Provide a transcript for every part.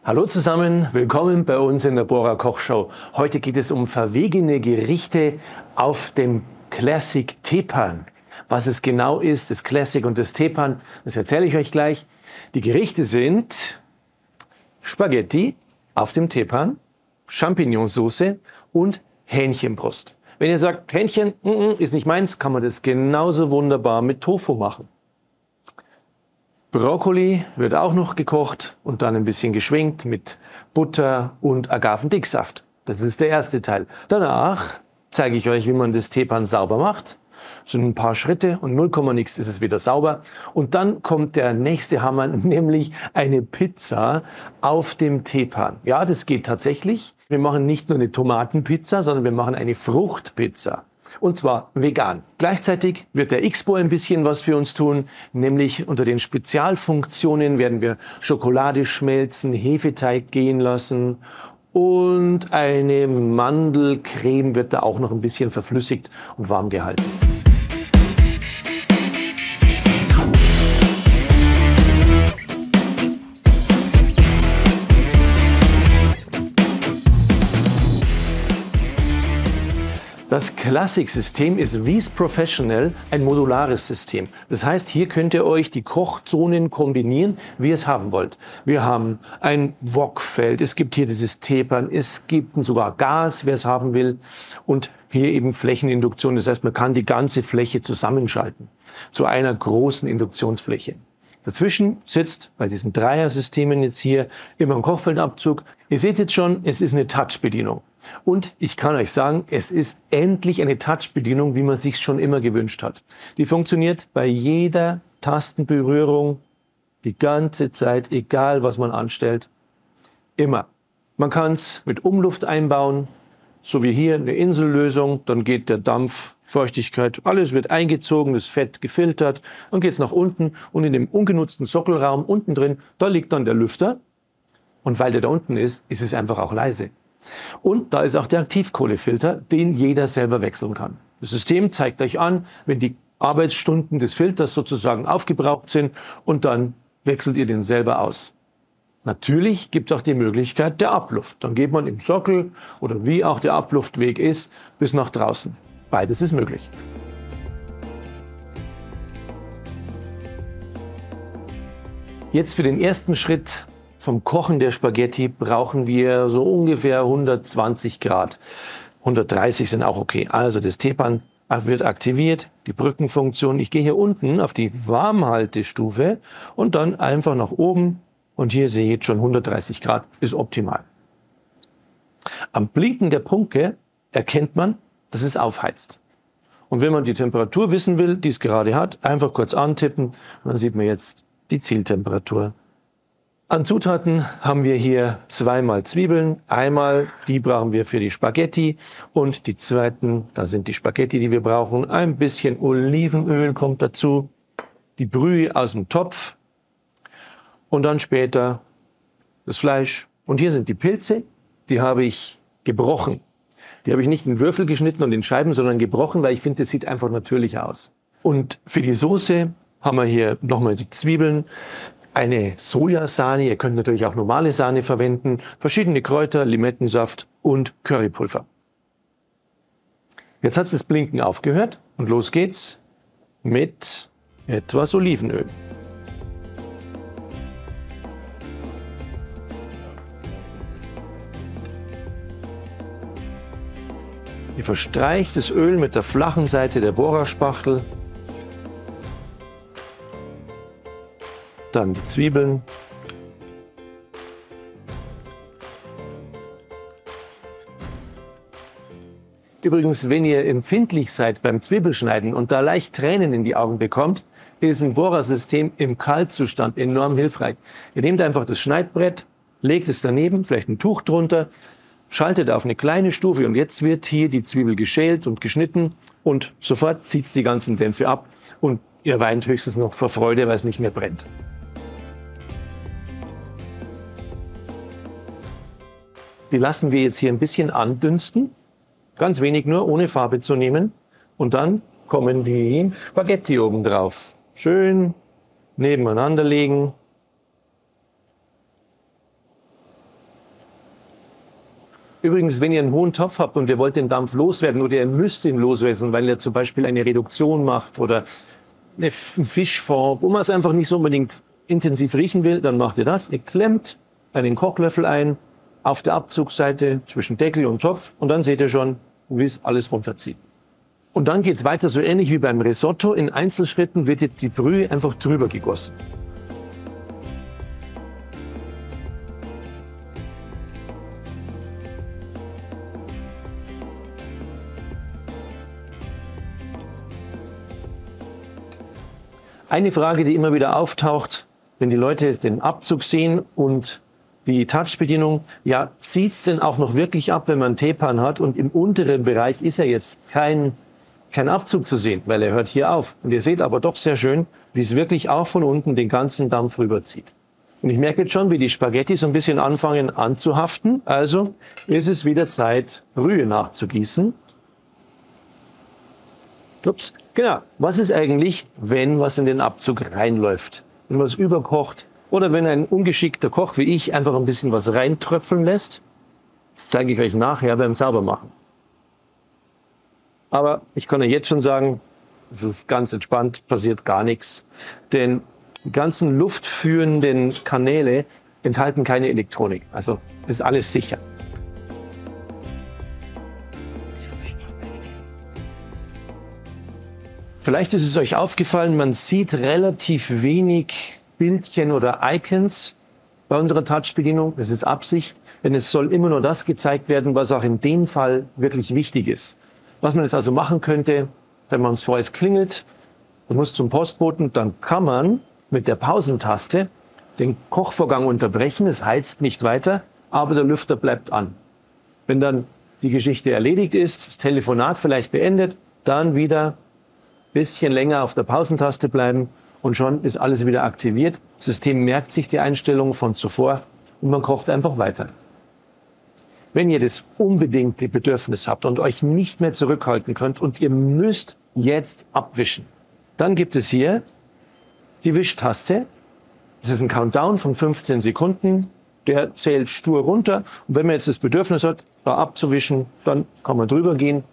Hallo zusammen, willkommen bei uns in der Bora Kochshow. Heute geht es um verwegene Gerichte auf dem Classic Tepan. Was es genau ist, das Classic und das Tepan, das erzähle ich euch gleich. Die Gerichte sind Spaghetti auf dem Tepan, Champignonsauce und Hähnchenbrust. Wenn ihr sagt, Hähnchen ist nicht meins, kann man das genauso wunderbar mit Tofu machen. Brokkoli wird auch noch gekocht und dann ein bisschen geschwenkt mit Butter und Agavendicksaft. Das ist der erste Teil. Danach zeige ich euch, wie man das Tepan sauber macht. Das sind ein paar Schritte und 0, nix ist es wieder sauber. Und dann kommt der nächste Hammer, nämlich eine Pizza auf dem Tepan. Ja, das geht tatsächlich. Wir machen nicht nur eine Tomatenpizza, sondern wir machen eine Fruchtpizza. Und zwar vegan. Gleichzeitig wird der Xpo ein bisschen was für uns tun, nämlich unter den Spezialfunktionen werden wir Schokolade schmelzen, Hefeteig gehen lassen und eine Mandelcreme wird da auch noch ein bisschen verflüssigt und warm gehalten. Das Classic-System ist wie das Professional ein modulares System. Das heißt, hier könnt ihr euch die Kochzonen kombinieren, wie ihr es haben wollt. Wir haben ein Wokfeld, es gibt hier dieses Tepan, es gibt sogar Gas, wer es haben will. Und hier eben Flächeninduktion, das heißt, man kann die ganze Fläche zusammenschalten zu einer großen Induktionsfläche. Dazwischen sitzt bei diesen Dreier-Systemen jetzt hier immer ein Kochfeldabzug. Ihr seht jetzt schon, es ist eine Touch-Bedienung. Und ich kann euch sagen, es ist endlich eine Touch-Bedienung, wie man sich schon immer gewünscht hat. Die funktioniert bei jeder Tastenberührung die ganze Zeit, egal was man anstellt, immer. Man kann es mit Umluft einbauen, so wie hier eine Insellösung, dann geht der Dampf, Feuchtigkeit, alles wird eingezogen, das Fett gefiltert, dann geht es nach unten und in dem ungenutzten Sockelraum unten drin, da liegt dann der Lüfter und weil der da unten ist, ist es einfach auch leise. Und da ist auch der Aktivkohlefilter, den jeder selber wechseln kann. Das System zeigt euch an, wenn die Arbeitsstunden des Filters sozusagen aufgebraucht sind und dann wechselt ihr den selber aus. Natürlich gibt es auch die Möglichkeit der Abluft. Dann geht man im Sockel oder wie auch der Abluftweg ist, bis nach draußen. Beides ist möglich. Jetzt für den ersten Schritt vom Kochen der Spaghetti brauchen wir so ungefähr 120 Grad. 130 sind auch okay. Also das Tepan wird aktiviert, die Brückenfunktion. Ich gehe hier unten auf die Warmhaltestufe und dann einfach nach oben. Und hier sehe ich jetzt schon 130 Grad, ist optimal. Am Blinken der Punkte erkennt man, dass es aufheizt. Und wenn man die Temperatur wissen will, die es gerade hat, einfach kurz antippen und dann sieht man jetzt die Zieltemperatur. An Zutaten haben wir hier zweimal Zwiebeln. Einmal, die brauchen wir für die Spaghetti und die zweiten, da sind die Spaghetti, die wir brauchen. Ein bisschen Olivenöl kommt dazu, die Brühe aus dem Topf. Und dann später das Fleisch. Und hier sind die Pilze, die habe ich gebrochen. Die habe ich nicht in Würfel geschnitten und in Scheiben, sondern gebrochen, weil ich finde, das sieht einfach natürlich aus. Und für die Soße haben wir hier nochmal die Zwiebeln, eine Sojasahne, ihr könnt natürlich auch normale Sahne verwenden, verschiedene Kräuter, Limettensaft und Currypulver. Jetzt hat das Blinken aufgehört und los geht's mit etwas Olivenöl. Ihr verstreicht das Öl mit der flachen Seite der Bohrerspachtel. Dann die Zwiebeln. Übrigens, wenn ihr empfindlich seid beim Zwiebelschneiden und da leicht Tränen in die Augen bekommt, ist ein Bohrersystem im Kaltzustand enorm hilfreich. Ihr nehmt einfach das Schneidbrett, legt es daneben, vielleicht ein Tuch drunter, schaltet auf eine kleine Stufe und jetzt wird hier die Zwiebel geschält und geschnitten und sofort zieht es die ganzen Dämpfe ab und ihr weint höchstens noch vor Freude, weil es nicht mehr brennt. Die lassen wir jetzt hier ein bisschen andünsten, ganz wenig nur, ohne Farbe zu nehmen. Und dann kommen die Spaghetti oben drauf. Schön nebeneinander legen. Übrigens, wenn ihr einen hohen Topf habt und ihr wollt den Dampf loswerden oder ihr müsst ihn loswerden, weil ihr zum Beispiel eine Reduktion macht oder einen Fischfond, wo man es einfach nicht so unbedingt intensiv riechen will, dann macht ihr das. Ihr klemmt einen Kochlöffel ein auf der Abzugsseite zwischen Deckel und Topf und dann seht ihr schon, wie es alles runterzieht. Und dann geht es weiter so ähnlich wie beim Risotto. In Einzelschritten wird jetzt die Brühe einfach drüber gegossen. Eine Frage, die immer wieder auftaucht, wenn die Leute den Abzug sehen und die Touchbedienung, ja, zieht es denn auch noch wirklich ab, wenn man einen Teepan hat und im unteren Bereich ist ja jetzt kein Abzug zu sehen, weil er hört hier auf. Und ihr seht aber doch sehr schön, wie es wirklich auch von unten den ganzen Dampf rüberzieht. Und ich merke jetzt schon, wie die Spaghetti so ein bisschen anfangen anzuhaften. Also ist es wieder Zeit, Brühe nachzugießen. Ups. Genau. Was ist eigentlich, wenn was in den Abzug reinläuft? Wenn was überkocht oder wenn ein ungeschickter Koch wie ich einfach ein bisschen was reintröpfeln lässt? Das zeige ich euch nachher beim Saubermachen. Aber ich kann euch jetzt schon sagen, es ist ganz entspannt, passiert gar nichts. Denn die ganzen luftführenden Kanäle enthalten keine Elektronik. Also ist alles sicher. Vielleicht ist es euch aufgefallen, man sieht relativ wenig Bildchen oder Icons bei unserer Touch-Bedienung. Das ist Absicht, denn es soll immer nur das gezeigt werden, was auch in dem Fall wirklich wichtig ist. Was man jetzt also machen könnte, wenn man es vorher klingelt und muss zum Postboten, dann kann man mit der Pausentaste den Kochvorgang unterbrechen. Es heizt nicht weiter, aber der Lüfter bleibt an. Wenn dann die Geschichte erledigt ist, das Telefonat vielleicht beendet, dann wieder bisschen länger auf der Pausentaste bleiben und schon ist alles wieder aktiviert. Das System merkt sich die Einstellungen von zuvor und man kocht einfach weiter. Wenn ihr das unbedingte Bedürfnis habt und euch nicht mehr zurückhalten könnt und ihr müsst jetzt abwischen, dann gibt es hier die Wischtaste. Das ist ein Countdown von 15 Sekunden. Der zählt stur runter. Und wenn man jetzt das Bedürfnis hat, da abzuwischen, dann kann man drüber gehen.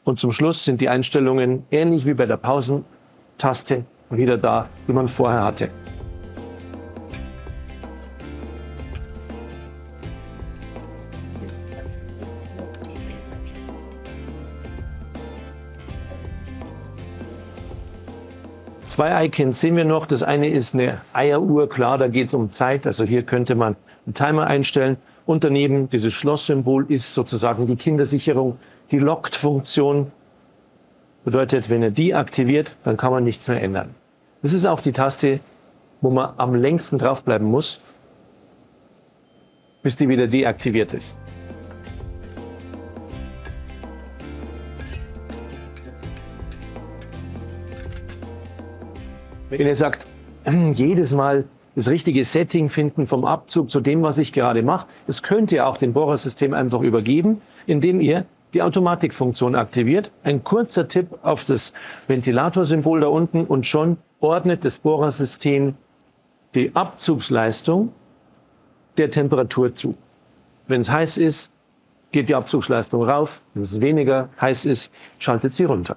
Und zum Schluss sind die Einstellungen ähnlich wie bei der Pausentaste wieder da, wie man vorher hatte. Zwei Icons sehen wir noch. Das eine ist eine Eieruhr, klar, da geht es um Zeit. Also hier könnte man einen Timer einstellen. Und daneben dieses Schlosssymbol ist sozusagen die Kindersicherung. Die Locked-Funktion bedeutet, wenn ihr die aktiviert, dann kann man nichts mehr ändern. Das ist auch die Taste, wo man am längsten draufbleiben muss, bis die wieder deaktiviert ist. Wenn ihr sagt, jedes Mal das richtige Setting finden vom Abzug zu dem, was ich gerade mache, das könnt ihr auch dem Bohrersystem einfach übergeben, indem ihr die Automatikfunktion aktiviert. Ein kurzer Tipp auf das Ventilatorsymbol da unten und schon ordnet das Bohrersystem die Abzugsleistung der Temperatur zu. Wenn es heiß ist, geht die Abzugsleistung rauf. Wenn es weniger heiß ist, schaltet sie runter.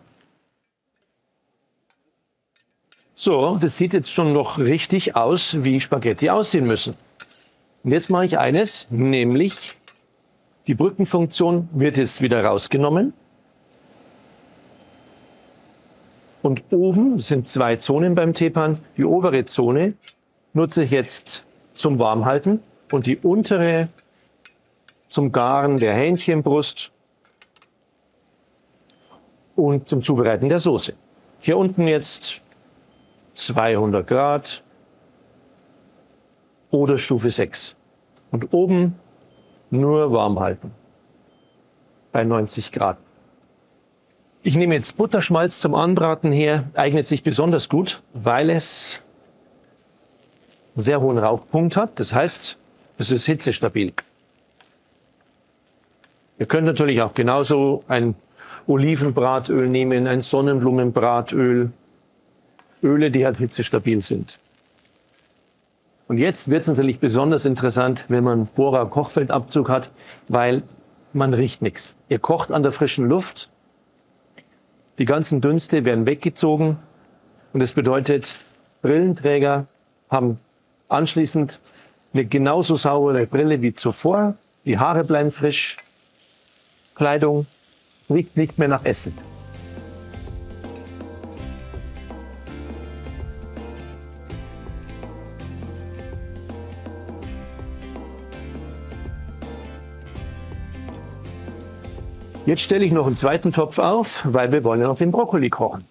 So, das sieht jetzt schon noch richtig aus, wie Spaghetti aussehen müssen. Und jetzt mache ich eines, nämlich die Brückenfunktion wird jetzt wieder rausgenommen. Und oben sind zwei Zonen beim Teepan. Die obere Zone nutze ich jetzt zum Warmhalten und die untere zum Garen der Hähnchenbrust und zum Zubereiten der Soße. Hier unten jetzt 200 Grad oder Stufe 6. Und oben nur warm halten bei 90 Grad. Ich nehme jetzt Butterschmalz zum Anbraten her, eignet sich besonders gut, weil es einen sehr hohen Rauchpunkt hat. Das heißt, es ist hitzestabil. Ihr könnt natürlich auch genauso ein Olivenbratöl nehmen, ein Sonnenblumenbratöl, Öle, die halt hitzestabil sind. Und jetzt wird es natürlich besonders interessant, wenn man Bohrer Kochfeldabzug hat, weil man riecht nichts. Ihr kocht an der frischen Luft, die ganzen Dünste werden weggezogen und das bedeutet, Brillenträger haben anschließend eine genauso saubere Brille wie zuvor, die Haare bleiben frisch, Kleidung riecht nicht mehr nach Essen. Jetzt stelle ich noch einen zweiten Topf auf, weil wir wollen ja noch den Brokkoli kochen.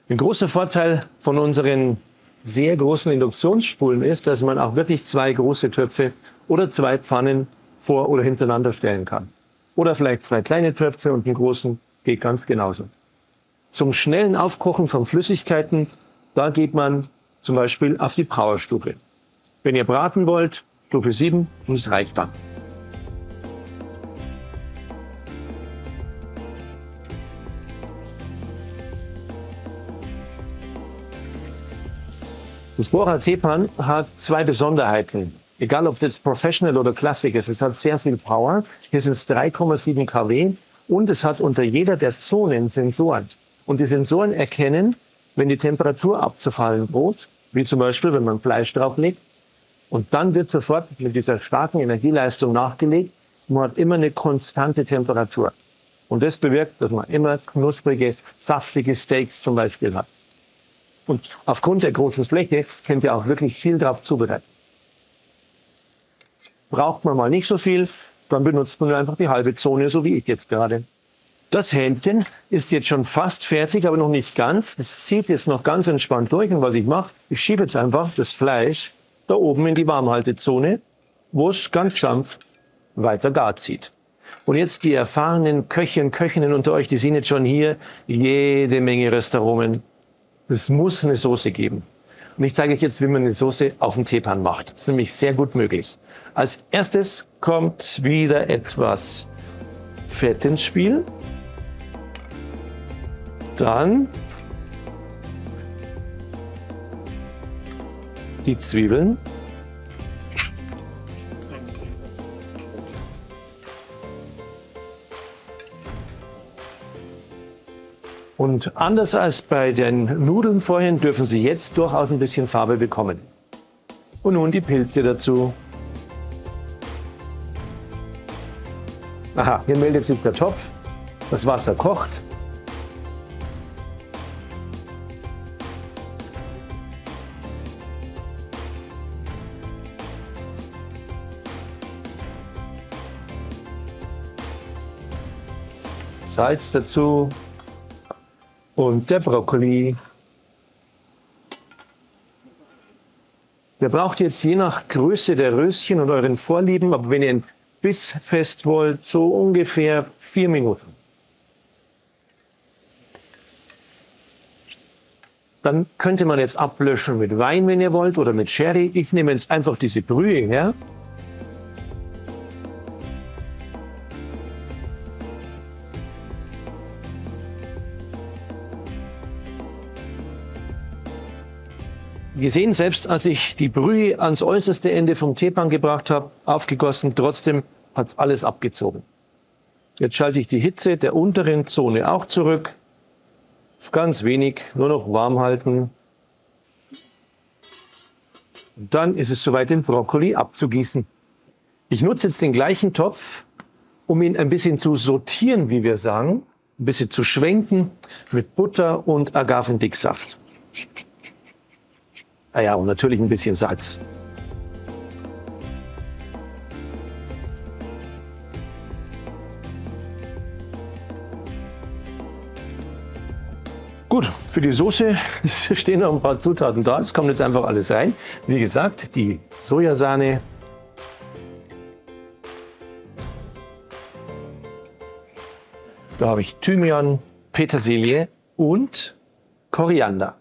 Ein großer Vorteil von unseren sehr großen Induktionsspulen ist, dass man auch wirklich 2 große Töpfe oder 2 Pfannen vor- oder hintereinander stellen kann. Oder vielleicht 2 kleine Töpfe und einen großen, geht ganz genauso. Zum schnellen Aufkochen von Flüssigkeiten, da geht man zum Beispiel auf die Powerstufe. Wenn ihr braten wollt, Stufe 7 und es reicht dann. Das Bohrer Tepan hat 2 Besonderheiten. Egal ob das Professional oder Classic ist, es hat sehr viel Power. Hier sind es 3,7 kW und es hat unter jeder der Zonen Sensoren. Und die Sensoren erkennen, wenn die Temperatur abzufallen droht, wie zum Beispiel, wenn man Fleisch drauflegt. Und dann wird sofort mit dieser starken Energieleistung nachgelegt. Man hat immer eine konstante Temperatur. Und das bewirkt, dass man immer knusprige, saftige Steaks zum Beispiel hat. Und aufgrund der großen Fläche könnt ihr auch wirklich viel drauf zubereiten. Braucht man mal nicht so viel, dann benutzt man einfach die halbe Zone, so wie ich jetzt gerade. Das Hähnchen ist jetzt schon fast fertig, aber noch nicht ganz. Es zieht jetzt noch ganz entspannt durch. Und was ich mache, ich schiebe jetzt einfach das Fleisch da oben in die Warmhaltezone, wo es ganz sanft weiter gar zieht. Und jetzt die erfahrenen Köchinnen unter euch, die sehen jetzt schon hier jede Menge Röstaromen. Es muss eine Soße geben. Und ich zeige euch jetzt, wie man eine Soße auf dem Tepan macht. Das ist nämlich sehr gut möglich. Als erstes kommt wieder etwas Fett ins Spiel. Dann die Zwiebeln. Und anders als bei den Nudeln vorhin dürfen sie jetzt durchaus ein bisschen Farbe bekommen. Und nun die Pilze dazu. Aha, hier meldet sich der Topf. Das Wasser kocht. Salz dazu. Und der Brokkoli. Ihr braucht jetzt je nach Größe der Röschen und euren Vorlieben, aber wenn ihr ihn bissfest wollt, so ungefähr 4 Minuten. Dann könnte man jetzt ablöschen mit Wein, wenn ihr wollt, oder mit Sherry. Ich nehme jetzt einfach diese Brühe her. Wir sehen, selbst als ich die Brühe ans äußerste Ende vom Tepan gebracht habe, aufgegossen, trotzdem hat es alles abgezogen. Jetzt schalte ich die Hitze der unteren Zone auch zurück. Auf ganz wenig, nur noch warm halten. Und dann ist es soweit, den Brokkoli abzugießen. Ich nutze jetzt den gleichen Topf, um ihn ein bisschen zu sortieren, wie wir sagen. Ein bisschen zu schwenken mit Butter und Agavendicksaft. Ah ja, und natürlich ein bisschen Salz. Gut, für die Soße stehen noch ein paar Zutaten da. Es kommt jetzt einfach alles rein. Wie gesagt, die Sojasahne. Da habe ich Thymian, Petersilie und Koriander.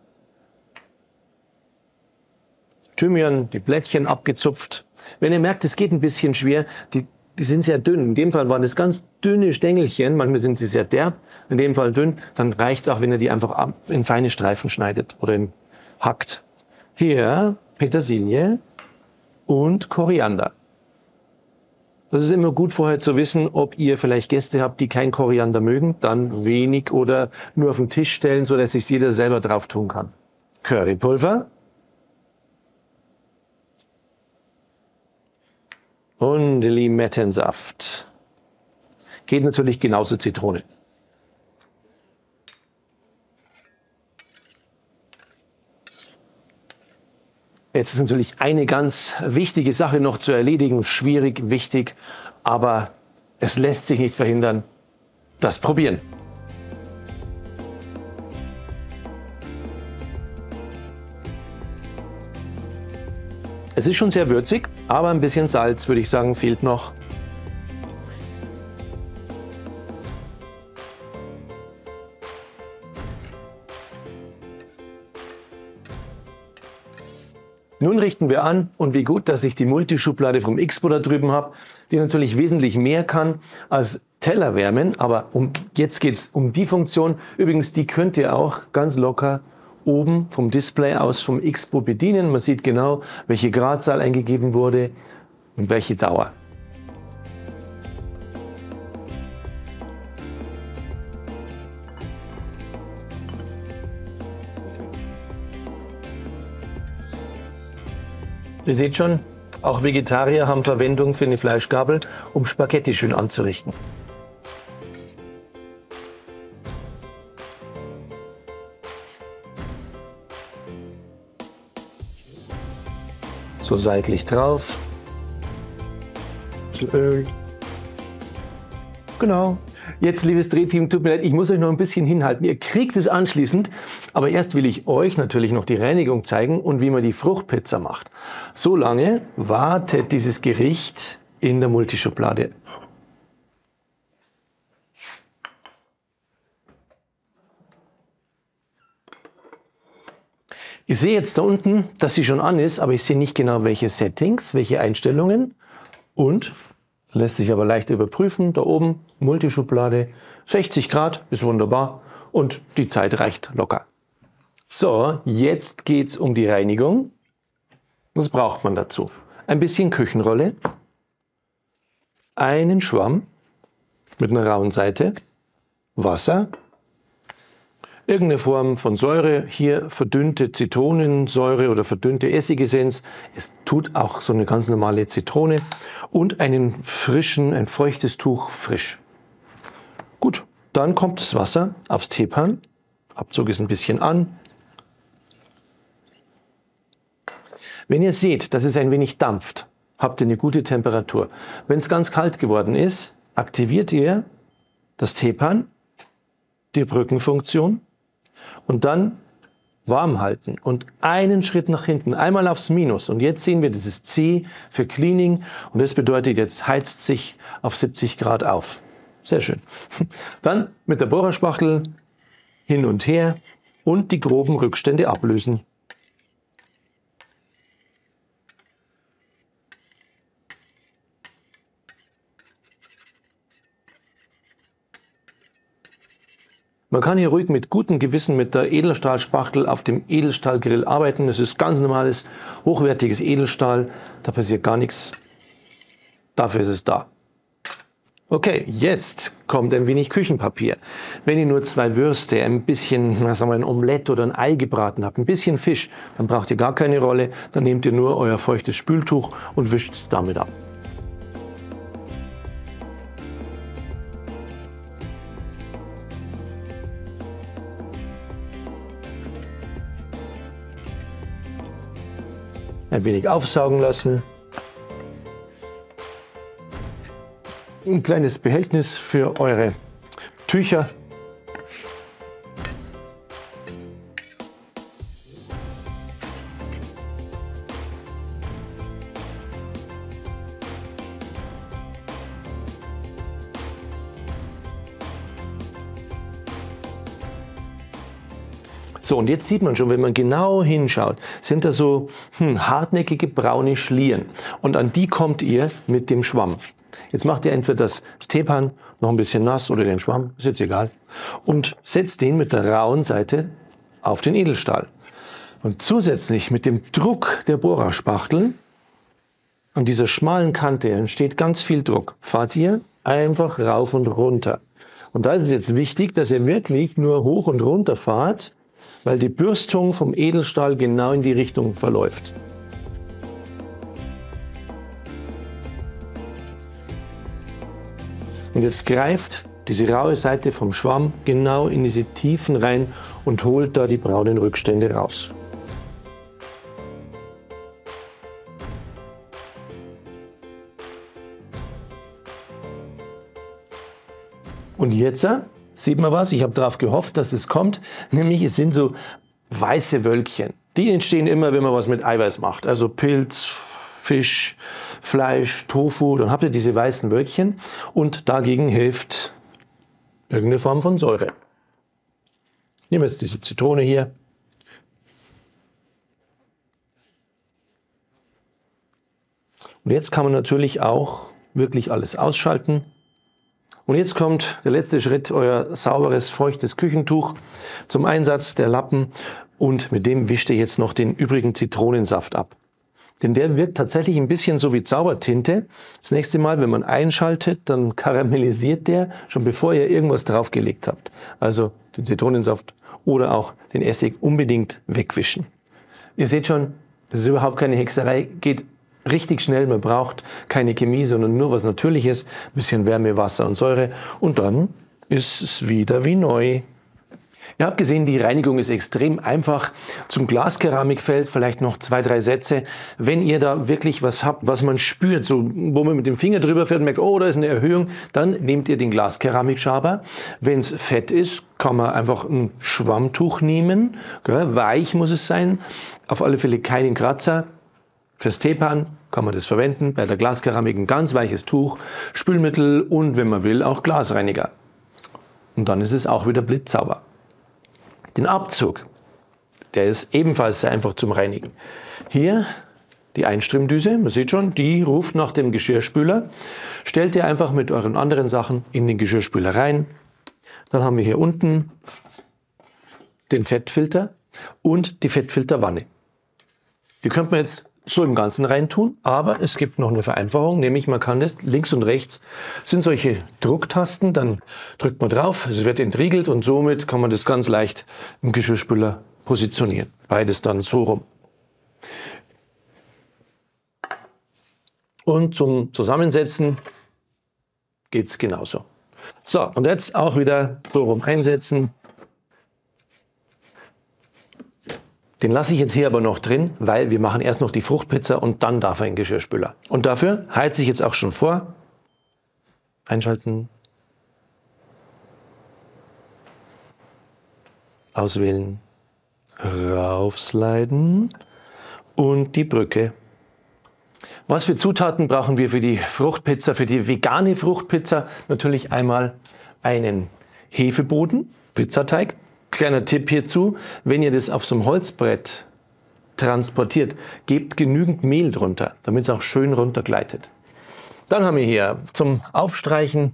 Thymian, die Blättchen abgezupft. Wenn ihr merkt, es geht ein bisschen schwer, die sind sehr dünn. In dem Fall waren das ganz dünne Stängelchen, manchmal sind sie sehr derb, in dem Fall dünn. Dann reicht es auch, wenn ihr die einfach in feine Streifen schneidet oder hackt. Hier Petersilie und Koriander. Das ist immer gut vorher zu wissen, ob ihr vielleicht Gäste habt, die kein Koriander mögen, dann wenig oder nur auf den Tisch stellen, sodass sich jeder selber drauf tun kann. Currypulver. Und Limettensaft. Geht natürlich genauso Zitrone. Jetzt ist natürlich eine ganz wichtige Sache noch zu erledigen. Schwierig, wichtig, aber es lässt sich nicht verhindern. Das Probieren. Es ist schon sehr würzig, aber ein bisschen Salz, würde ich sagen, fehlt noch. Nun richten wir an und wie gut, dass ich die Multischublade vom Xpo da drüben habe, die natürlich wesentlich mehr kann als Teller wärmen, aber jetzt geht es um die Funktion. Übrigens, die könnt ihr auch ganz locker oben vom Display aus vom Xpo bedienen. Man sieht genau, welche Gradzahl eingegeben wurde und welche Dauer. Ihr seht schon, auch Vegetarier haben Verwendung für eine Fleischgabel, um Spaghetti schön anzurichten. So seitlich drauf. Ein bisschen Öl. Genau. Jetzt, liebes Drehteam, tut mir leid, ich muss euch noch ein bisschen hinhalten. Ihr kriegt es anschließend, aber erst will ich euch natürlich noch die Reinigung zeigen und wie man die Fruchtpizza macht. So lange wartet dieses Gericht in der Multischublade. Ich sehe jetzt da unten, dass sie schon an ist, aber ich sehe nicht genau, welche Settings, welche Einstellungen und lässt sich aber leicht überprüfen. Da oben, Multischublade, 60 Grad, ist wunderbar und die Zeit reicht locker. So, jetzt geht es um die Reinigung. Was braucht man dazu? Ein bisschen Küchenrolle, einen Schwamm mit einer rauen Seite, Wasser, irgendeine Form von Säure, hier verdünnte Zitronensäure oder verdünnte Essigessenz. Es tut auch so eine ganz normale Zitrone und ein feuchtes Tuch frisch. Gut, dann kommt das Wasser aufs Teepan. Abzug ist ein bisschen an. Wenn ihr seht, dass es ein wenig dampft, habt ihr eine gute Temperatur. Wenn es ganz kalt geworden ist, aktiviert ihr das Teepan, die Brückenfunktion, und dann warm halten und einen Schritt nach hinten, einmal aufs Minus. Und jetzt sehen wir dieses C für Cleaning und das bedeutet, jetzt heizt sich auf 70 Grad auf. Sehr schön. Dann mit der Bohrerspachtel hin und her und die groben Rückstände ablösen. Man kann hier ruhig mit gutem Gewissen mit der Edelstahlspachtel auf dem Edelstahlgrill arbeiten. Das ist ganz normales, hochwertiges Edelstahl. Da passiert gar nichts. Dafür ist es da. Okay, jetzt kommt ein wenig Küchenpapier. Wenn ihr nur 2 Würste, ein bisschen, sagen wir, ein Omelett oder ein Ei gebraten habt, ein bisschen Fisch, dann braucht ihr gar keine Rolle. Dann nehmt ihr nur euer feuchtes Spültuch und wischt es damit ab. Ein wenig aufsaugen lassen. Ein kleines Behältnis für eure Tücher. So, und jetzt sieht man schon, wenn man genau hinschaut, sind da so hartnäckige braune Schlieren. Und an die kommt ihr mit dem Schwamm. Jetzt macht ihr entweder das Teepan noch ein bisschen nass oder den Schwamm, ist jetzt egal, und setzt den mit der rauen Seite auf den Edelstahl. Und zusätzlich mit dem Druck der Bohrerspachtel an dieser schmalen Kante entsteht ganz viel Druck. Fahrt ihr einfach rauf und runter. Und da ist es jetzt wichtig, dass ihr wirklich nur hoch und runter fahrt, weil die Bürstung vom Edelstahl genau in die Richtung verläuft. Und jetzt greift diese raue Seite vom Schwamm genau in diese Tiefen rein und holt da die braunen Rückstände raus. Und jetzt sieht man was, ich habe darauf gehofft, dass es kommt, nämlich es sind so weiße Wölkchen. Die entstehen immer, wenn man was mit Eiweiß macht, also Pilz, Fisch, Fleisch, Tofu, dann habt ihr diese weißen Wölkchen und dagegen hilft irgendeine Form von Säure. Nehmen wir jetzt diese Zitrone hier. Und jetzt kann man natürlich auch wirklich alles ausschalten. Und jetzt kommt der letzte Schritt, euer sauberes, feuchtes Küchentuch zum Einsatz, der Lappen. Und mit dem wischt ihr jetzt noch den übrigen Zitronensaft ab. Denn der wirkt tatsächlich ein bisschen so wie Zaubertinte. Das nächste Mal, wenn man einschaltet, dann karamellisiert der, schon bevor ihr irgendwas draufgelegt habt. Also den Zitronensaft oder auch den Essig unbedingt wegwischen. Ihr seht schon, das ist überhaupt keine Hexerei, geht richtig schnell, man braucht keine Chemie, sondern nur was Natürliches, ein bisschen Wärme, Wasser und Säure und dann ist es wieder wie neu. Ihr habt gesehen, die Reinigung ist extrem einfach. Zum Glaskeramikfeld vielleicht noch 2, 3 Sätze. Wenn ihr da wirklich was habt, was man spürt, so, wo man mit dem Finger drüber fährt und merkt, oh, da ist eine Erhöhung, dann nehmt ihr den Glaskeramikschaber. Wenn es fett ist, kann man einfach ein Schwammtuch nehmen. Weich muss es sein, auf alle Fälle keinen Kratzer. Fürs Teepan kann man das verwenden, bei der Glaskeramik ein ganz weiches Tuch, Spülmittel und, wenn man will, auch Glasreiniger. Und dann ist es auch wieder blitzsauber. Den Abzug, der ist ebenfalls sehr einfach zum Reinigen. Hier die Einströmdüse, man sieht schon, die ruft nach dem Geschirrspüler. Stellt ihr einfach mit euren anderen Sachen in den Geschirrspüler rein. Dann haben wir hier unten den Fettfilter und die Fettfilterwanne. Die könnte man jetzt so im Ganzen reintun, aber es gibt noch eine Vereinfachung, nämlich man kann das, links und rechts sind solche Drucktasten, dann drückt man drauf, es wird entriegelt und somit kann man das ganz leicht im Geschirrspüler positionieren. Beides dann so rum. Und zum Zusammensetzen geht es genauso. So, und jetzt auch wieder so rum einsetzen. Den lasse ich jetzt hier aber noch drin, weil wir machen erst noch die Fruchtpizza und dann darf er in den Geschirrspüler. Und dafür heize ich jetzt auch schon vor. Einschalten. Auswählen. Raufsliden. Und die Brücke. Was für Zutaten brauchen wir für die Fruchtpizza, für die vegane Fruchtpizza? Natürlich einmal einen Hefeboden, Pizzateig. Kleiner Tipp hierzu, wenn ihr das auf so einem Holzbrett transportiert, gebt genügend Mehl drunter, damit es auch schön runtergleitet. Dann haben wir hier zum Aufstreichen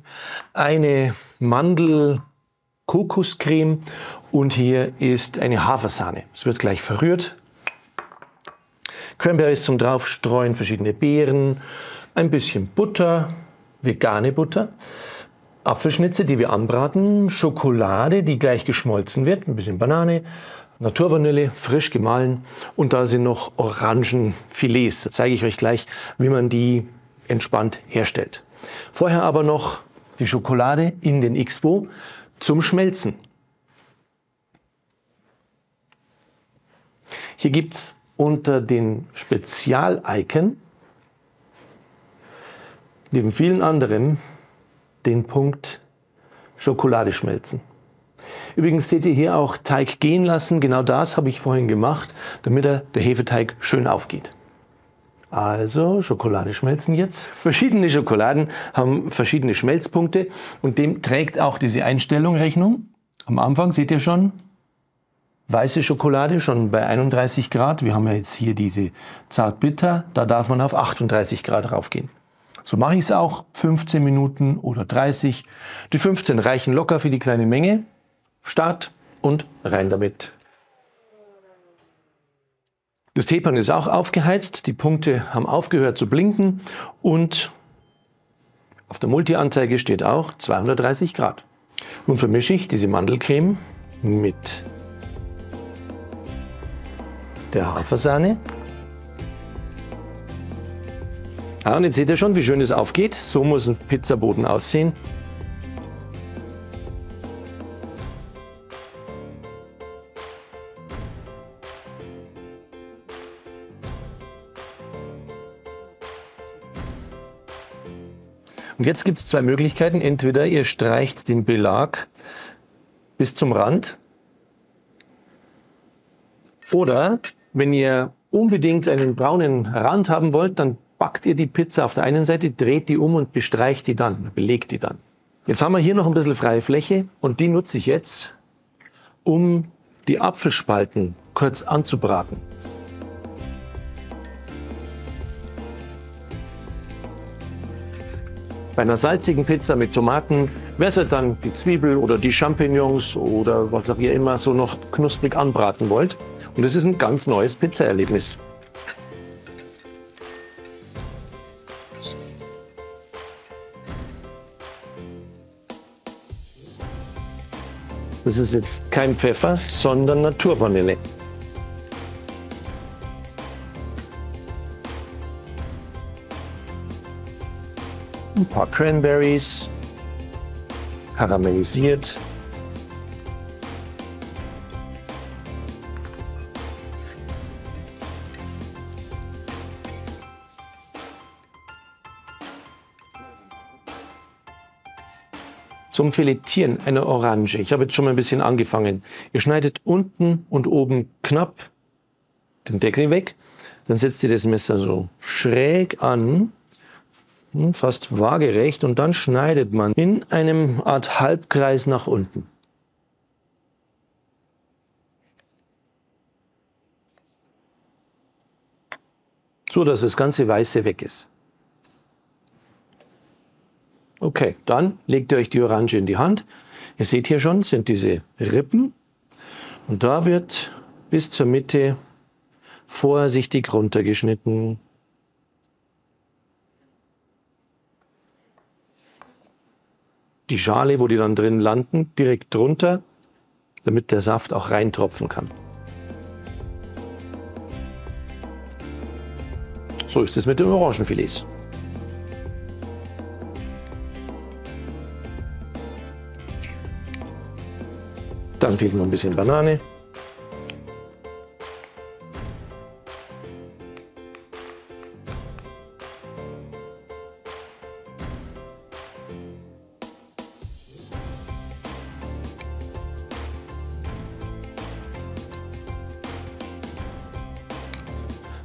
eine Mandel-Kokoscreme und hier ist eine Hafersahne. Es wird gleich verrührt. Cranberries zum Draufstreuen, verschiedene Beeren, ein bisschen Butter, vegane Butter. Apfelschnitze, die wir anbraten, Schokolade, die gleich geschmolzen wird, ein bisschen Banane, Naturvanille, frisch gemahlen und da sind noch Orangenfilets. Da zeige ich euch gleich, wie man die entspannt herstellt. Vorher aber noch die Schokolade in den Xpo zum Schmelzen. Hier gibt es unter den Spezial-Icon neben vielen anderen den Punkt Schokolade schmelzen. Übrigens seht ihr hier auch Teig gehen lassen. Genau das habe ich vorhin gemacht, damit der Hefeteig schön aufgeht. Also Schokolade schmelzen jetzt. Verschiedene Schokoladen haben verschiedene Schmelzpunkte und dem trägt auch diese Einstellung Rechnung. Am Anfang seht ihr schon, weiße Schokolade schon bei 31 Grad. Wir haben ja jetzt hier diese Zartbitter, da darf man auf 38 Grad raufgehen. So mache ich es auch, 15 Minuten oder 30. Die 15 reichen locker für die kleine Menge. Start und rein damit. Das Teepan ist auch aufgeheizt, die Punkte haben aufgehört zu blinken und auf der Multi-Anzeige steht auch 230 Grad. Nun vermische ich diese Mandelcreme mit der Hafersahne. Ah, und jetzt seht ihr schon, wie schön es aufgeht. So muss ein Pizzaboden aussehen. Und jetzt gibt es zwei Möglichkeiten. Entweder ihr streicht den Belag bis zum Rand. Oder wenn ihr unbedingt einen braunen Rand haben wollt, dann backt ihr die Pizza auf der einen Seite, dreht die um und bestreicht die dann, belegt die dann. Jetzt haben wir hier noch ein bisschen freie Fläche und die nutze ich jetzt, um die Apfelspalten kurz anzubraten. Bei einer salzigen Pizza mit Tomaten wäre es halt dann die Zwiebel oder die Champignons oder was auch ihr immer so noch knusprig anbraten wollt. Und das ist ein ganz neues Pizzaerlebnis. Das ist jetzt kein Pfeffer, sondern Naturvanille. Ein paar Cranberries, karamellisiert. Zum Filetieren eine Orange. Ich habe jetzt schon mal ein bisschen angefangen. Ihr schneidet unten und oben knapp den Deckel weg. Dann setzt ihr das Messer so schräg an, fast waagerecht, und dann schneidet man in einem Art Halbkreis nach unten. So, dass das ganze Weiße weg ist. Okay, dann legt ihr euch die Orange in die Hand. Ihr seht hier schon, sind diese Rippen. Und da wird bis zur Mitte vorsichtig runtergeschnitten. Die Schale, wo die dann drin landen, direkt drunter, damit der Saft auch reintropfen kann. So ist es mit den Orangenfilets. Dann fehlt noch ein bisschen Banane.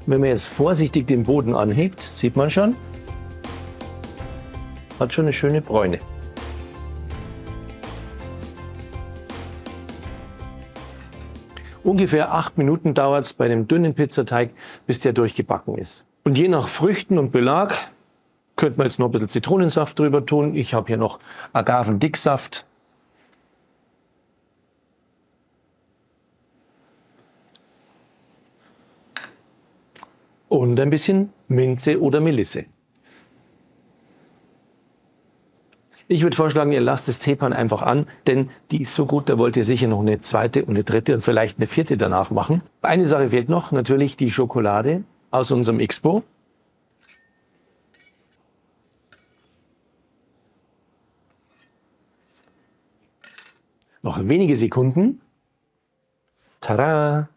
Wenn man jetzt vorsichtig den Boden anhebt, sieht man schon, hat schon eine schöne Bräune. Ungefähr 8 Minuten dauert es bei einem dünnen Pizzateig, bis der durchgebacken ist. Und je nach Früchten und Belag könnte man jetzt noch ein bisschen Zitronensaft drüber tun. Ich habe hier noch Agavendicksaft. Und ein bisschen Minze oder Melisse. Ich würde vorschlagen, ihr lasst das Teepan einfach an, denn die ist so gut, da wollt ihr sicher noch eine zweite und eine dritte und vielleicht eine vierte danach machen. Eine Sache fehlt noch, natürlich die Schokolade aus unserem Expo. Noch wenige Sekunden. Tada!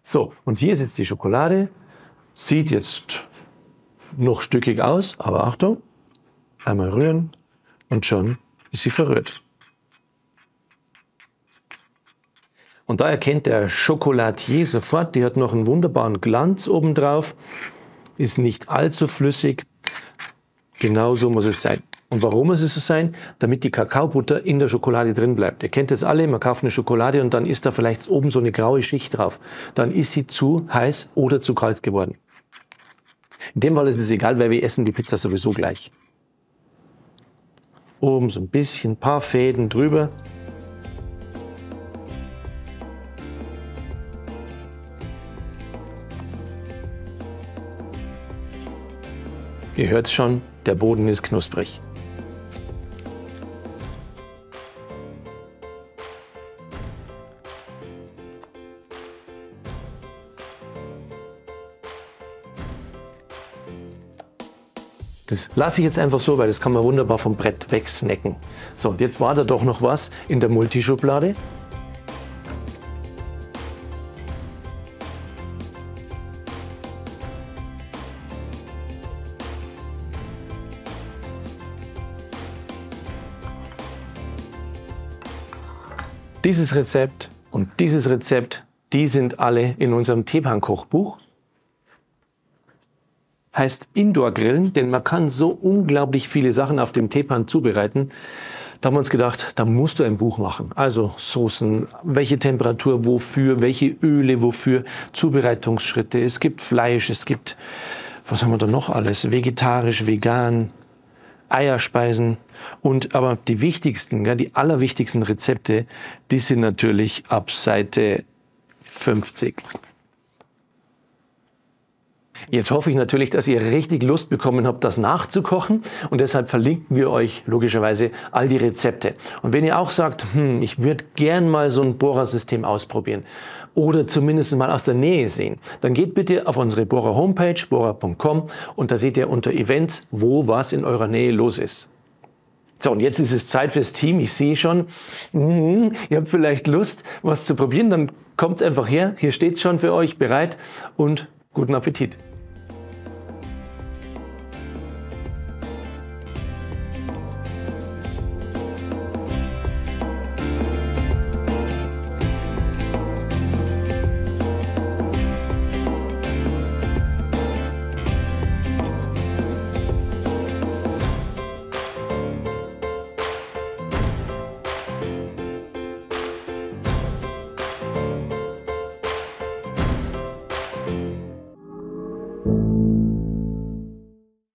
So, und hier ist jetzt die Schokolade. Sieht jetzt noch stückig aus, aber Achtung, einmal rühren. Und schon ist sie verrührt. Und da erkennt der Chocolatier sofort, die hat noch einen wunderbaren Glanz obendrauf, ist nicht allzu flüssig. Genau so muss es sein. Und warum muss es so sein? Damit die Kakaobutter in der Schokolade drin bleibt. Ihr kennt das alle, man kauft eine Schokolade und dann ist da vielleicht oben so eine graue Schicht drauf. Dann ist sie zu heiß oder zu kalt geworden. In dem Fall ist es egal, weil wir essen die Pizza sowieso gleich. Oben so ein bisschen, ein paar Fäden drüber. Ihr hört schon, der Boden ist knusprig. Das lasse ich jetzt einfach so, weil das kann man wunderbar vom Brett wegsnacken. So, und jetzt war da doch noch was in der Multischublade. Dieses Rezept und dieses Rezept, die sind alle in unserem Teepan-Kochbuch. Heißt Indoor-Grillen, denn man kann so unglaublich viele Sachen auf dem Teepan zubereiten. Da haben wir uns gedacht, da musst du ein Buch machen. Also Soßen, welche Temperatur wofür, welche Öle wofür, Zubereitungsschritte. Es gibt Fleisch, es gibt, was haben wir da noch alles? Vegetarisch, vegan, Eierspeisen. Und aber die wichtigsten, ja, die allerwichtigsten Rezepte, die sind natürlich ab Seite 50. Jetzt hoffe ich natürlich, dass ihr richtig Lust bekommen habt, das nachzukochen, und deshalb verlinken wir euch logischerweise all die Rezepte. Und wenn ihr auch sagt, ich würde gern mal so ein Bohrersystem ausprobieren oder zumindest mal aus der Nähe sehen, dann geht bitte auf unsere Bohrer Homepage, bohrer.com, und da seht ihr unter Events, wo was in eurer Nähe los ist. So, und jetzt ist es Zeit fürs Team. Ich sehe schon, ihr habt vielleicht Lust, was zu probieren, dann kommt's einfach her. Hier steht's schon für euch bereit, und guten Appetit.